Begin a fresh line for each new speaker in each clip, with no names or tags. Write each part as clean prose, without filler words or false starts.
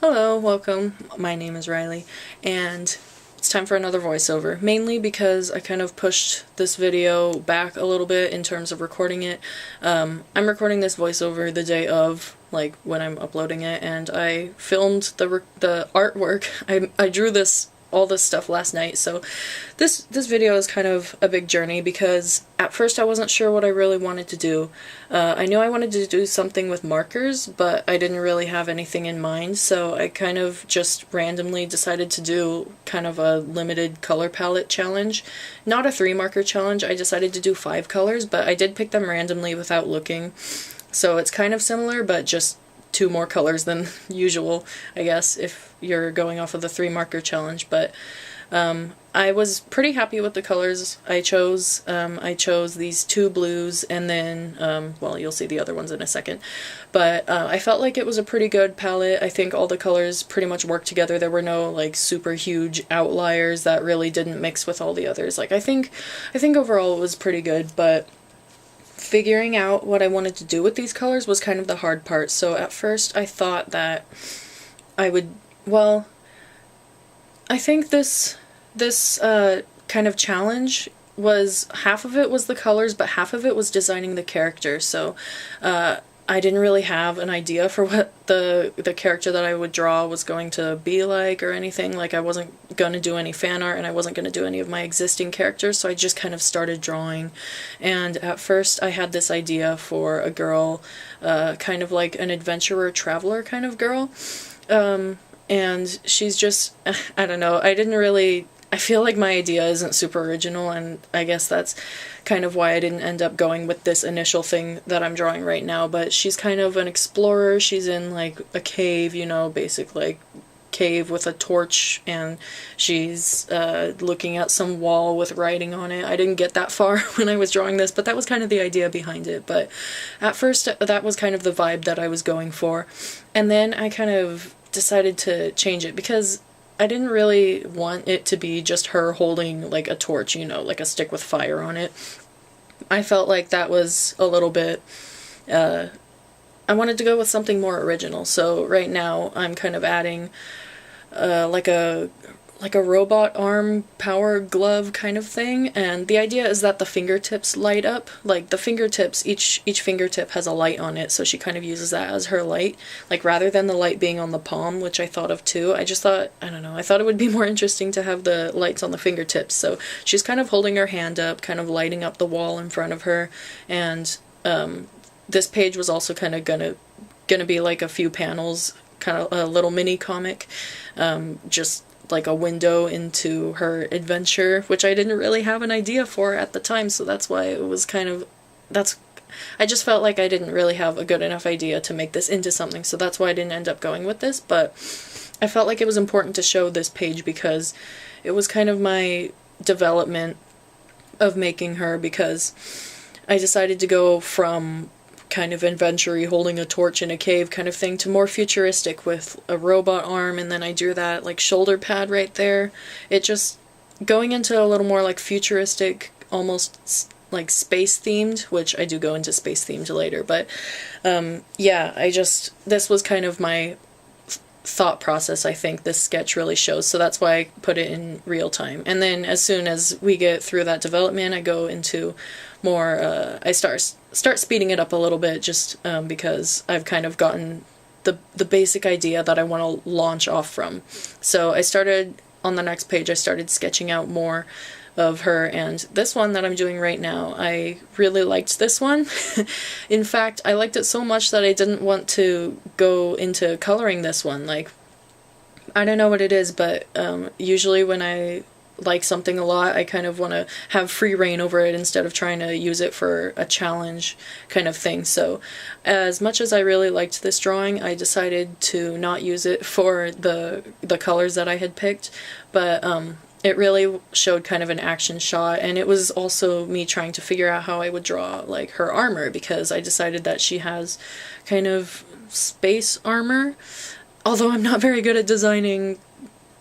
Hello, welcome. My name is Riley, and it's time for another voiceover, mainly because I kind of pushed this video back a little bit in terms of recording it. I'm recording this voiceover the day of, like, when I'm uploading it, and I filmed the artwork. I drew all this stuff last night, so this video is kind of a big journey because at first I wasn't sure what I really wanted to do. I knew I wanted to do something with markers, but I didn't really have anything in mind, so I kind of just randomly decided to do kind of a limited color palette challenge. Not a 3-marker challenge, I decided to do 5 colors, but I did pick them randomly without looking. So it's kind of similar, but just 2 more colors than usual, I guess, if you're going off of the 3-marker challenge. But I was pretty happy with the colors I chose. I chose these 2 blues, and then, well, you'll see the other ones in a second. But I felt like it was a pretty good palette. I think all the colors pretty much worked together. There were no, like, super huge outliers that really didn't mix with all the others. Like, I think overall it was pretty good, but figuring out what I wanted to do with these colors was kind of the hard part. So at first I thought that I would, well, I think this kind of challenge was, half of it was the colors, but half of it was designing the character. So I didn't really have an idea for what the character that I would draw was going to be like or anything. Like, I wasn't going to do any fan art and I wasn't going to do any of my existing characters, so I just kind of started drawing. And at first I had this idea for a girl, kind of like an adventurer traveler kind of girl. And she's just, I don't know, I feel like my idea isn't super original, and I guess that's kind of why I didn't end up going with this initial thing that I'm drawing right now. But she's kind of an explorer. She's in, like, a cave, you know, basic, like, cave with a torch, and she's looking at some wall with writing on it. I didn't get that far when I was drawing this, but that was kind of the idea behind it. But at first, that was kind of the vibe that I was going for. And then I kind of decided to change it because I didn't really want it to be just her holding, like, a torch, you know, like a stick with fire on it. I felt like that was a little bit, I wanted to go with something more original. So right now I'm kind of adding like a robot arm power glove kind of thing, and the idea is that the fingertips light up. Like, the fingertips, each fingertip has a light on it, so she kind of uses that as her light, like, rather than the light being on the palm, which I thought of too. I just thought, I don't know, I thought it would be more interesting to have the lights on the fingertips. So she's kind of holding her hand up, kind of lighting up the wall in front of her. And this page was also kind of gonna be like a few panels, kind of a little mini comic, just like a window into her adventure, which I didn't really have an idea for at the time, so that's why it was kind of, I just felt like I didn't really have a good enough idea to make this into something, so that's why I didn't end up going with this. But I felt like it was important to show this page because it was kind of my development of making her, because I decided to go from kind of adventure-y, holding a torch in a cave kind of thing, to more futuristic with a robot arm, and then I drew that, like, shoulder pad right there. It just, going into a little more, like, futuristic, almost, like, space-themed, which I do go into space-themed later, but, yeah, this was kind of my thought process. I think this sketch really shows, so that's why I put it in real time. And then as soon as we get through that development, I go into more, I start speeding it up a little bit, just because I've kind of gotten the basic idea that I want to launch off from. So I started, on the next page, I started sketching out more of her, and this one that I'm doing right now, I really liked this one. In fact, I liked it so much that I didn't want to go into coloring this one. Like, I don't know what it is, but usually when I like something a lot, I kind of want to have free reign over it instead of trying to use it for a challenge kind of thing. So as much as I really liked this drawing, I decided to not use it for the colors that I had picked, but it really showed kind of an action shot, and it was also me trying to figure out how I would draw, like, her armor, because I decided that she has kind of space armor, although I'm not very good at designing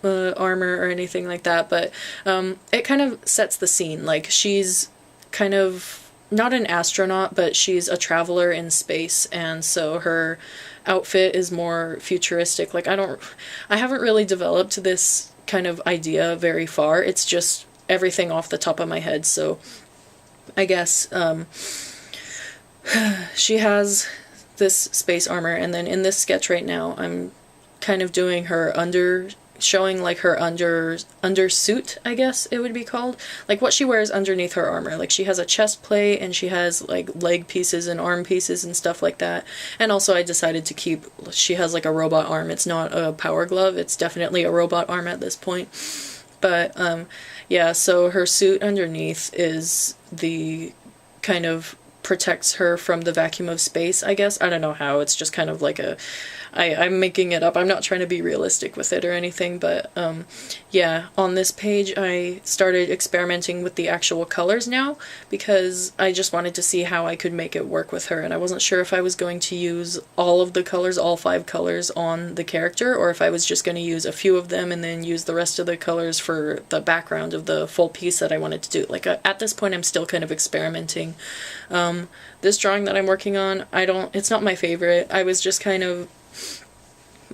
armor or anything like that, but it kind of sets the scene. Like, she's kind of not an astronaut, but she's a traveler in space, and so her outfit is more futuristic. Like, I haven't really developed this kind of idea very far. It's just everything off the top of my head. So I guess she has this space armor, and then in this sketch right now I'm kind of doing her showing like her undersuit, I guess it would be called, like what she wears underneath her armor. Like, she has a chest plate and she has like leg pieces and arm pieces and stuff like that. And also I decided to keep, she has like a robot arm. It's not a power glove, it's definitely a robot arm at this point. But yeah, so her suit underneath is the kind of protects her from the vacuum of space, I guess. I don't know how, it's just kind of like I'm making it up. I'm not trying to be realistic with it or anything, but yeah, on this page I started experimenting with the actual colors now, because I just wanted to see how I could make it work with her, and I wasn't sure if I was going to use all of the colors, all 5 colors on the character, or if I was just going to use a few of them and then use the rest of the colors for the background of the full piece that I wanted to do. Like, at this point I'm still kind of experimenting. This drawing that I'm working on, it's not my favorite.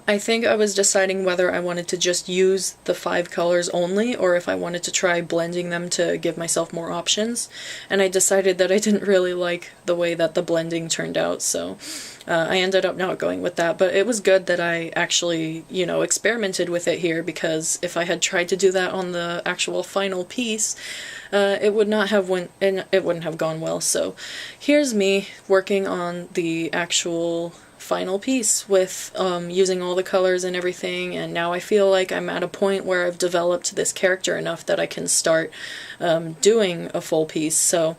I think I was deciding whether I wanted to just use the 5 colors only, or if I wanted to try blending them to give myself more options. And I decided that I didn't really like the way that the blending turned out, so I ended up not going with that. But it was good that I actually, you know, experimented with it here, because if I had tried to do that on the actual final piece, it wouldn't have gone well. So here's me working on the actual final piece with using all the colors and everything, and now I feel like I'm at a point where I've developed this character enough that I can start doing a full piece, so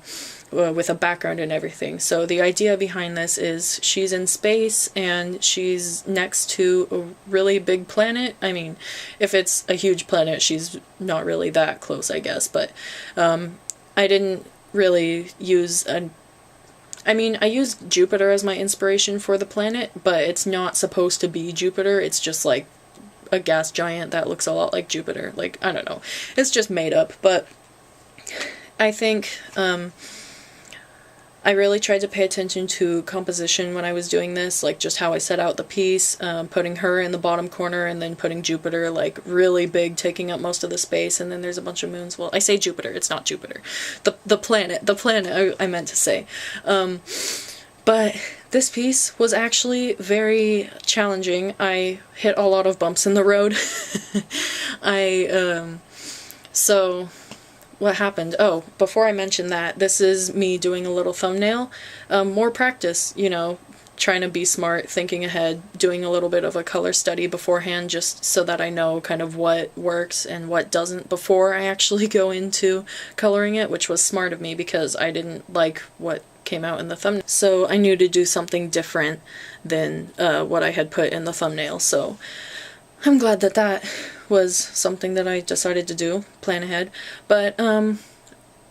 with a background and everything. So the idea behind this is she's in space and she's next to a really big planet. I mean, if it's a huge planet, she's not really that close, I guess, but I didn't really use I used Jupiter as my inspiration for the planet, but it's not supposed to be Jupiter. It's just like a gas giant that looks a lot like Jupiter. Like, I don't know. It's just made up, but I think I really tried to pay attention to composition when I was doing this, like just how I set out the piece, putting her in the bottom corner and then putting Jupiter like really big, taking up most of the space, and then there's a bunch of moons. Well, I say Jupiter, it's not Jupiter. The planet I meant to say. But this piece was actually very challenging. I hit a lot of bumps in the road. So what happened? Oh, before I mention that, this is me doing a little thumbnail. More practice, you know, trying to be smart, thinking ahead, doing a little bit of a color study beforehand, just so that I know kind of what works and what doesn't before I actually go into coloring it, which was smart of me because I didn't like what came out in the thumbnail. So I knew to do something different than what I had put in the thumbnail, so I'm glad that that was something that I decided to do, plan ahead. But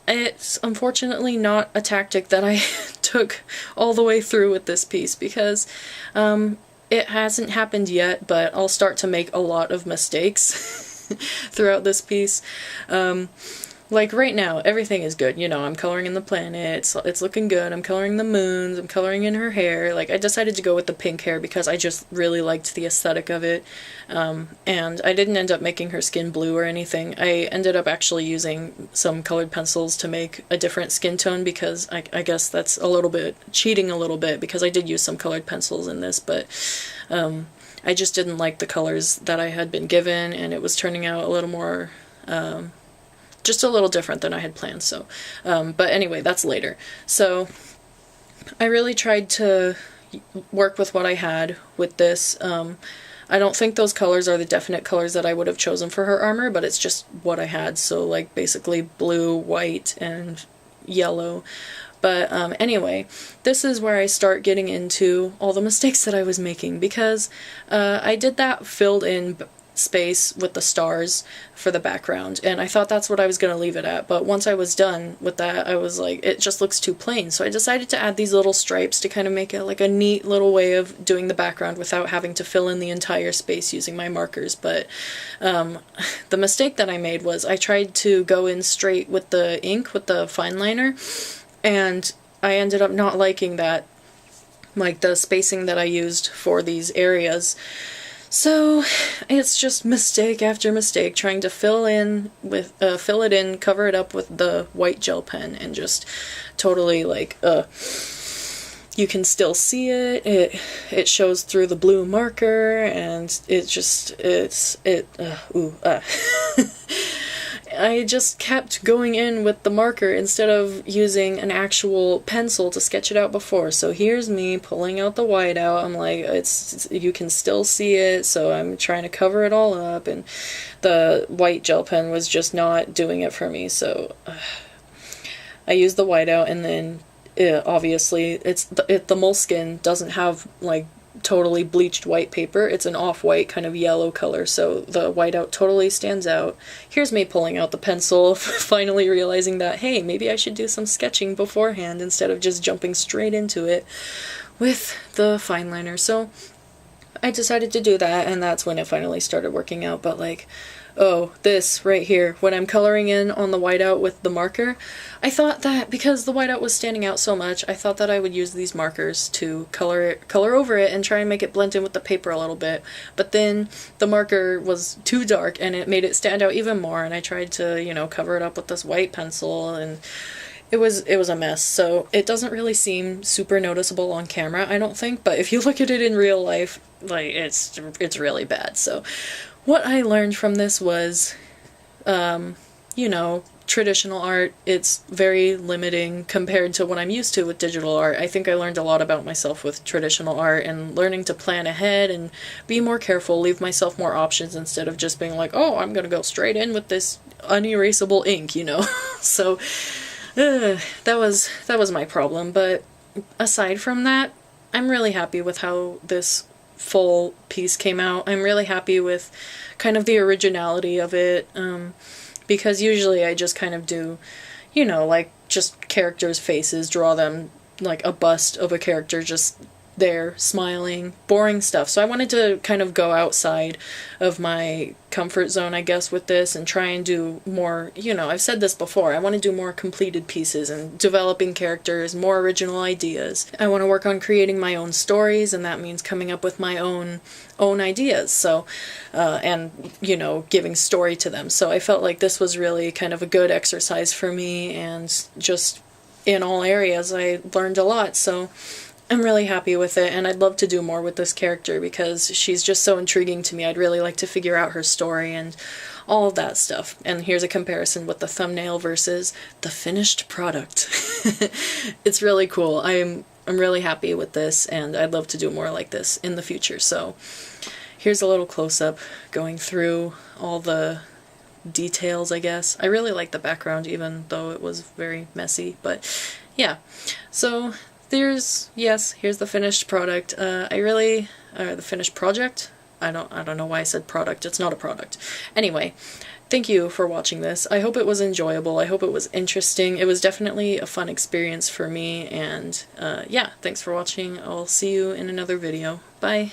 it's unfortunately not a tactic that I took all the way through with this piece, because it hasn't happened yet, but I'll start to make a lot of mistakes throughout this piece. Like right now, everything is good, you know, I'm coloring in the planet, it's looking good, I'm coloring the moons, I'm coloring in her hair. Like, I decided to go with the pink hair because I just really liked the aesthetic of it, and I didn't end up making her skin blue or anything. I ended up actually using some colored pencils to make a different skin tone, because I guess that's a little bit cheating a little bit, because I did use some colored pencils in this, but I just didn't like the colors that I had been given, and it was turning out a little more just a little different than I had planned, so, but anyway, that's later. So, I really tried to work with what I had with this. I don't think those colors are the definite colors that I would have chosen for her armor, but it's just what I had, so like basically blue, white, and yellow. But anyway, this is where I start getting into all the mistakes that I was making, because I did that filled in space with the stars for the background, and I thought that's what I was going to leave it at, but once I was done with that, I was like, it just looks too plain, so I decided to add these little stripes to kind of make it like a neat little way of doing the background without having to fill in the entire space using my markers. But the mistake that I made was I tried to go in straight with the ink, with the fine liner, and I ended up not liking that. like the spacing that I used for these areas. So it's just mistake after mistake trying to fill it in, cover it up with the white gel pen, and just totally like you can still see it. It shows through the blue marker, and I just kept going in with the marker instead of using an actual pencil to sketch it out before. So here's me pulling out the white out. I'm like, you can still see it, so I'm trying to cover it all up, and the white gel pen was just not doing it for me. So I used the white out, and then obviously the Moleskine doesn't have like totally bleached white paper. It's an off-white kind of yellow color, so the whiteout totally stands out. Here's me pulling out the pencil, finally realizing that, hey, maybe I should do some sketching beforehand instead of just jumping straight into it with the fine liner. So I decided to do that, and that's when it finally started working out. But like, oh, this right here, when I'm coloring in on the whiteout with the marker, I thought that because the whiteout was standing out so much, I thought that I would use these markers to color over it and try and make it blend in with the paper a little bit. But then the marker was too dark and it made it stand out even more, and I tried to, you know, cover it up with this white pencil, and it was a mess. So it doesn't really seem super noticeable on camera, I don't think, but if you look at it in real life, like, it's really bad. So what I learned from this was, you know, traditional art, it's very limiting compared to what I'm used to with digital art. I think I learned a lot about myself with traditional art, and learning to plan ahead and be more careful, leave myself more options instead of just being like, oh, I'm gonna go straight in with this unerasable ink, you know? So that was my problem. But aside from that, I'm really happy with how this full piece came out. I'm really happy with kind of the originality of it, because usually I just kind of do, you know, like just characters' faces, draw them like a bust of a character just there smiling, boring stuff. So I wanted to kind of go outside of my comfort zone, I guess, with this, and try and do more, you know, I've said this before, I want to do more completed pieces and developing characters, more original ideas. I want to work on creating my own stories, and that means coming up with my own ideas, so and, you know, giving story to them. So I felt like this was really kind of a good exercise for me, and just in all areas I learned a lot. So I'm really happy with it, and I'd love to do more with this character because she's just so intriguing to me. I'd really like to figure out her story and all of that stuff. And here's a comparison with the thumbnail versus the finished product. It's really cool. I'm really happy with this, and I'd love to do more like this in the future. So here's a little close-up going through all the details, I guess. I really like the background, even though it was very messy, but yeah. So here's the finished product. The finished project? I don't know why I said product. It's not a product. Anyway, thank you for watching this. I hope it was enjoyable. I hope it was interesting. It was definitely a fun experience for me, and yeah, thanks for watching. I'll see you in another video. Bye!